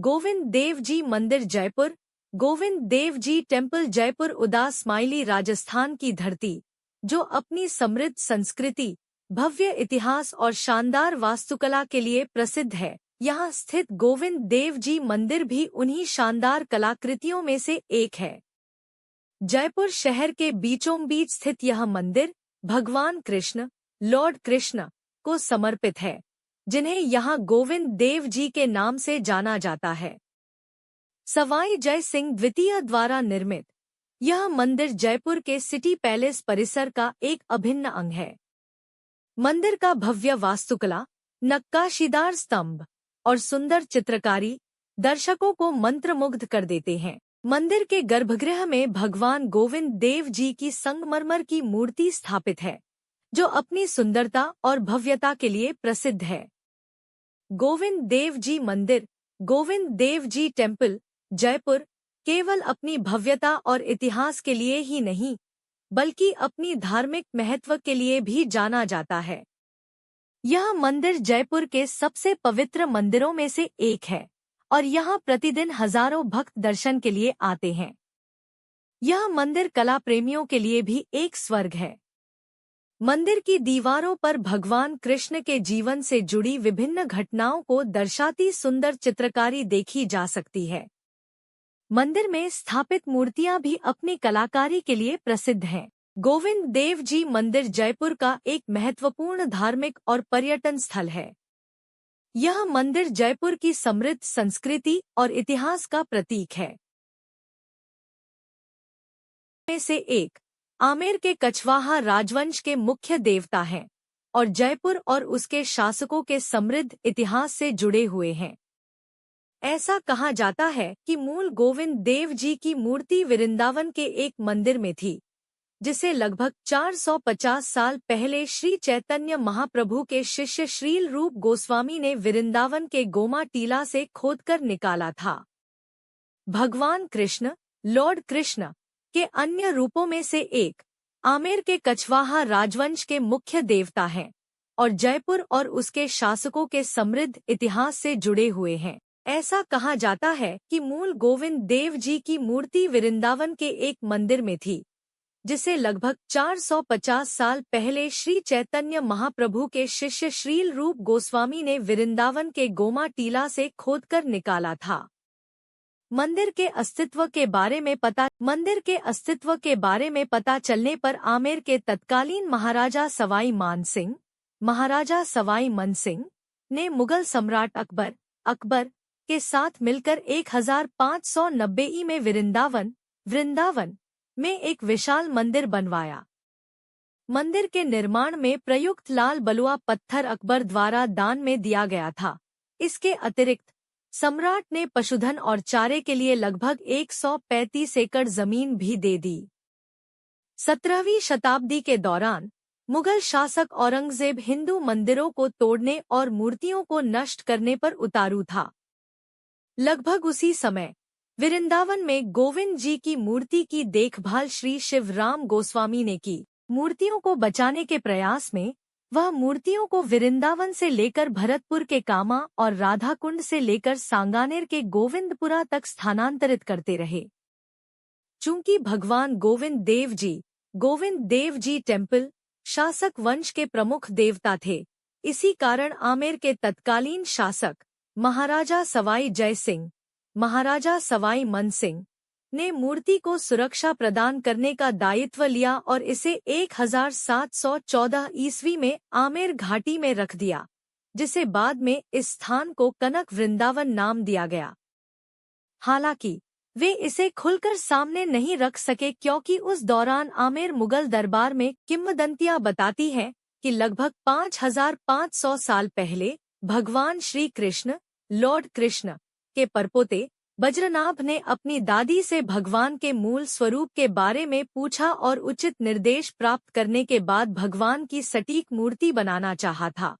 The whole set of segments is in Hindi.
गोविंद देव जी मंदिर जयपुर। गोविंद देव जी टेम्पल जयपुर उदास स्माइली राजस्थान की धरती, जो अपनी समृद्ध संस्कृति, भव्य इतिहास और शानदार वास्तुकला के लिए प्रसिद्ध है। यहाँ स्थित गोविंद देव जी मंदिर भी उन्हीं शानदार कलाकृतियों में से एक है। जयपुर शहर के बीचों बीच स्थित यह मंदिर भगवान कृष्ण, लॉर्ड कृष्ण को समर्पित है, जिन्हें यहाँ गोविंद देव जी के नाम से जाना जाता है। सवाई जय सिंह द्वितीय द्वारा निर्मित यह मंदिर जयपुर के सिटी पैलेस परिसर का एक अभिन्न अंग है। मंदिर का भव्य वास्तुकला, नक्काशीदार स्तंभ और सुंदर चित्रकारी दर्शकों को मंत्रमुग्ध कर देते हैं। मंदिर के गर्भगृह में भगवान गोविंद देव जी की संगमरमर की मूर्ति स्थापित है, जो अपनी सुंदरता और भव्यता के लिए प्रसिद्ध है। गोविंद देव जी मंदिर, गोविंद देव जी टेम्पल जयपुर केवल अपनी भव्यता और इतिहास के लिए ही नहीं, बल्कि अपनी धार्मिक महत्व के लिए भी जाना जाता है। यह मंदिर जयपुर के सबसे पवित्र मंदिरों में से एक है और यहाँ प्रतिदिन हजारों भक्त दर्शन के लिए आते हैं। यह मंदिर कला प्रेमियों के लिए भी एक स्वर्ग है। मंदिर की दीवारों पर भगवान कृष्ण के जीवन से जुड़ी विभिन्न घटनाओं को दर्शाती सुंदर चित्रकारी देखी जा सकती है। मंदिर में स्थापित मूर्तियां भी अपनी कलाकारी के लिए प्रसिद्ध हैं। गोविंद देव जी मंदिर जयपुर का एक महत्वपूर्ण धार्मिक और पर्यटन स्थल है। यह मंदिर जयपुर की समृद्ध संस्कृति और इतिहास का प्रतीक है। में से एक आमेर के कछवाहा राजवंश के मुख्य देवता हैं और जयपुर और उसके शासकों के समृद्ध इतिहास से जुड़े हुए हैं। ऐसा कहा जाता है कि मूल गोविंद देव जी की मूर्ति वृंदावन के एक मंदिर में थी, जिसे लगभग 450 साल पहले श्री चैतन्य महाप्रभु के शिष्य श्रील रूप गोस्वामी ने वृंदावन के गोमा टीला से खोदकर निकाला था। भगवान कृष्ण, लॉर्ड कृष्ण के अन्य रूपों में से एक आमेर के कछवाहा राजवंश के मुख्य देवता हैं और जयपुर और उसके शासकों के समृद्ध इतिहास से जुड़े हुए हैं। ऐसा कहा जाता है कि मूल गोविंद देव जी की मूर्ति वृंदावन के एक मंदिर में थी, जिसे लगभग 450 साल पहले श्री चैतन्य महाप्रभु के शिष्य श्रील रूप गोस्वामी ने वृंदावन के गोमा टीला से खोदकर निकाला था। मंदिर के अस्तित्व के बारे में पता चलने पर आमेर के तत्कालीन महाराजा सवाई मन सिंह ने मुगल सम्राट अकबर के साथ मिलकर 1590 में वृंदावन में एक विशाल मंदिर बनवाया। मंदिर के निर्माण में प्रयुक्त लाल बलुआ पत्थर अकबर द्वारा दान में दिया गया था। इसके अतिरिक्त सम्राट ने पशुधन और चारे के लिए लगभग 135 एकड़ जमीन भी दे दी। 17वीं शताब्दी के दौरान मुगल शासक औरंगजेब हिंदू मंदिरों को तोड़ने और मूर्तियों को नष्ट करने पर उतारू था। लगभग उसी समय वृंदावन में गोविंद जी की मूर्ति की देखभाल श्री शिवराम गोस्वामी ने की। मूर्तियों को बचाने के प्रयास में वह मूर्तियों को वृंदावन से लेकर भरतपुर के कामा और राधा कुंड से लेकर सांगानेर के गोविंदपुरा तक स्थानांतरित करते रहे। चूंकि भगवान गोविंद देव जी टेम्पल शासक वंश के प्रमुख देवता थे, इसी कारण आमेर के तत्कालीन शासक महाराजा सवाई जय सिंह, महाराजा सवाई मन सिंह ने मूर्ति को सुरक्षा प्रदान करने का दायित्व लिया और इसे 1714 ईस्वी में आमेर घाटी में रख दिया, जिसे बाद में इस स्थान को कनक वृंदावन नाम दिया गया। हालांकि वे इसे खुलकर सामने नहीं रख सके, क्योंकि उस दौरान आमेर मुगल दरबार में किंवदंतियां बताती हैं कि लगभग 5500 साल पहले भगवान श्री कृष्ण, लॉर्ड कृष्ण के परपोते वज्रनाभ ने अपनी दादी से भगवान के मूल स्वरूप के बारे में पूछा और उचित निर्देश प्राप्त करने के बाद भगवान की सटीक मूर्ति बनाना चाहा था।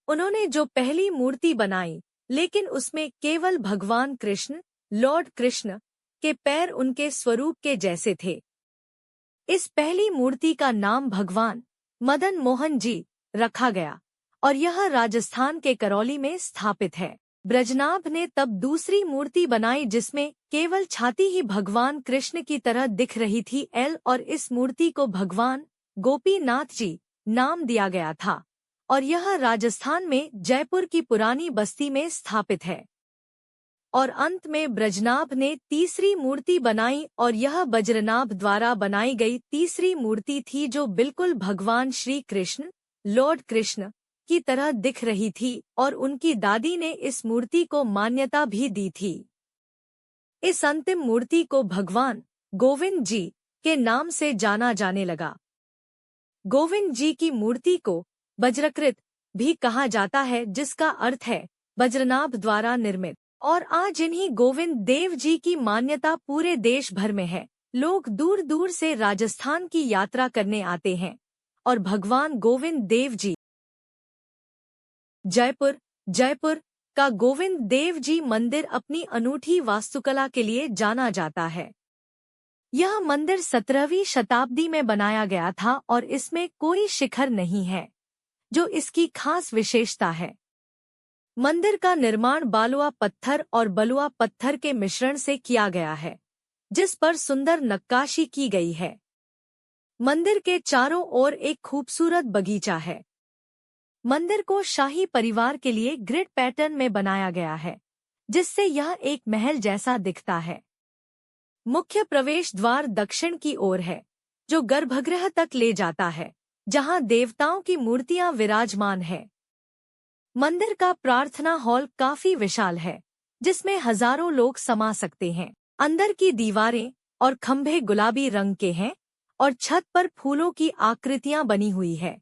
उन्होंने जो पहली मूर्ति बनाई, लेकिन उसमें केवल भगवान कृष्ण, लॉर्ड कृष्ण के पैर उनके स्वरूप के जैसे थे। इस पहली मूर्ति का नाम भगवान मदन मोहन जी रखा गया और यह राजस्थान के करौली में स्थापित है। ब्रजनाभ ने तब दूसरी मूर्ति बनाई जिसमें केवल छाती ही भगवान कृष्ण की तरह दिख रही थी और इस मूर्ति को भगवान गोपीनाथ जी नाम दिया गया था और यह राजस्थान में जयपुर की पुरानी बस्ती में स्थापित है। और अंत में ब्रजनाभ ने तीसरी मूर्ति बनाई और यह बज्रनाभ द्वारा बनाई गई तीसरी मूर्ति थी जो बिल्कुल भगवान श्री कृष्ण लॉर्ड कृष्ण की तरह दिख रही थी और उनकी दादी ने इस मूर्ति को मान्यता भी दी थी। इस अंतिम मूर्ति को भगवान गोविंद जी के नाम से जाना जाने लगा। गोविंद जी की मूर्ति को वज्रकृत भी कहा जाता है जिसका अर्थ है बज्रनाभ द्वारा निर्मित। और आज इन्हीं गोविंद देव जी की मान्यता पूरे देश भर में है। लोग दूर दूर से राजस्थान की यात्रा करने आते हैं और भगवान गोविंद देव जी जयपुर का गोविंद देव जी मंदिर अपनी अनूठी वास्तुकला के लिए जाना जाता है। यह मंदिर 17वीं शताब्दी में बनाया गया था और इसमें कोई शिखर नहीं है जो इसकी खास विशेषता है। मंदिर का निर्माण बालुआ पत्थर और बलुआ पत्थर के मिश्रण से किया गया है जिस पर सुंदर नक्काशी की गई है। मंदिर के चारों ओर एक खूबसूरत बगीचा है। मंदिर को शाही परिवार के लिए ग्रिड पैटर्न में बनाया गया है जिससे यह एक महल जैसा दिखता है। मुख्य प्रवेश द्वार दक्षिण की ओर है जो गर्भगृह तक ले जाता है जहां देवताओं की मूर्तियां विराजमान है। मंदिर का प्रार्थना हॉल काफी विशाल है जिसमें हजारों लोग समा सकते हैं। अंदर की दीवारें और खंभे गुलाबी रंग के हैं और छत पर फूलों की आकृतियां बनी हुई है।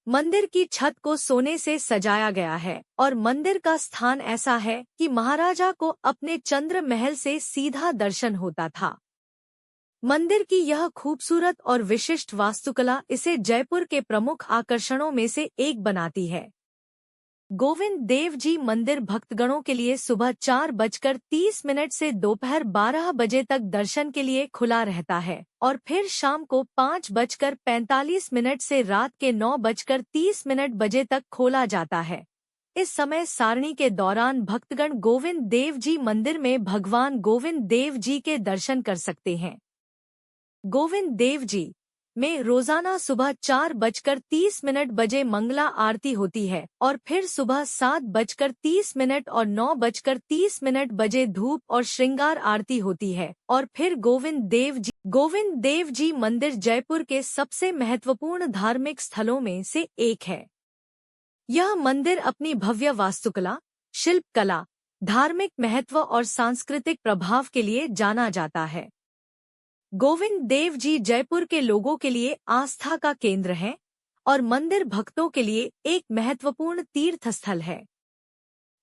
मंदिर की छत को सोने से सजाया गया है और मंदिर का स्थान ऐसा है कि महाराजा को अपने चंद्र महल से सीधा दर्शन होता था। मंदिर की यह खूबसूरत और विशिष्ट वास्तुकला इसे जयपुर के प्रमुख आकर्षणों में से एक बनाती है। गोविंद देव जी मंदिर भक्तगणों के लिए सुबह 4:30 से दोपहर 12 बजे तक दर्शन के लिए खुला रहता है और फिर शाम को 5:45 से रात के 9:30 बजे तक खोला जाता है। इस समय सारणी के दौरान भक्तगण गोविंद देव जी मंदिर में भगवान गोविंद देव जी के दर्शन कर सकते हैं। गोविंद देव जी में रोजाना सुबह 4:30 बजे मंगला आरती होती है और फिर सुबह 7:30 और 9:30 बजे धूप और श्रृंगार आरती होती है और फिर गोविंद देव जी मंदिर जयपुर के सबसे महत्वपूर्ण धार्मिक स्थलों में से एक है। यह मंदिर अपनी भव्य वास्तुकला, शिल्पकला, धार्मिक महत्व और सांस्कृतिक प्रभाव के लिए जाना जाता है। गोविंद देव जी जयपुर के लोगों के लिए आस्था का केंद्र है और मंदिर भक्तों के लिए एक महत्वपूर्ण तीर्थ स्थल है।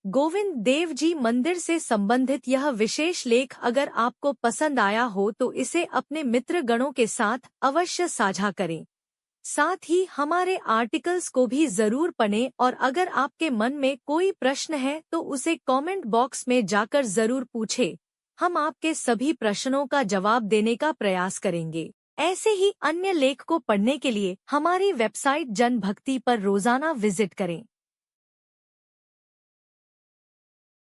गोविंद देव जी मंदिर से संबंधित यह विशेष लेख अगर आपको पसंद आया हो तो इसे अपने मित्र गणों के साथ अवश्य साझा करें। साथ ही हमारे आर्टिकल्स को भी जरूर पढ़ें और अगर आपके मन में कोई प्रश्न है तो उसे कमेंट बॉक्स में जाकर जरूर पूछें। हम आपके सभी प्रश्नों का जवाब देने का प्रयास करेंगे। ऐसे ही अन्य लेख को पढ़ने के लिए हमारी वेबसाइट जनभक्ति पर रोजाना विजिट करें।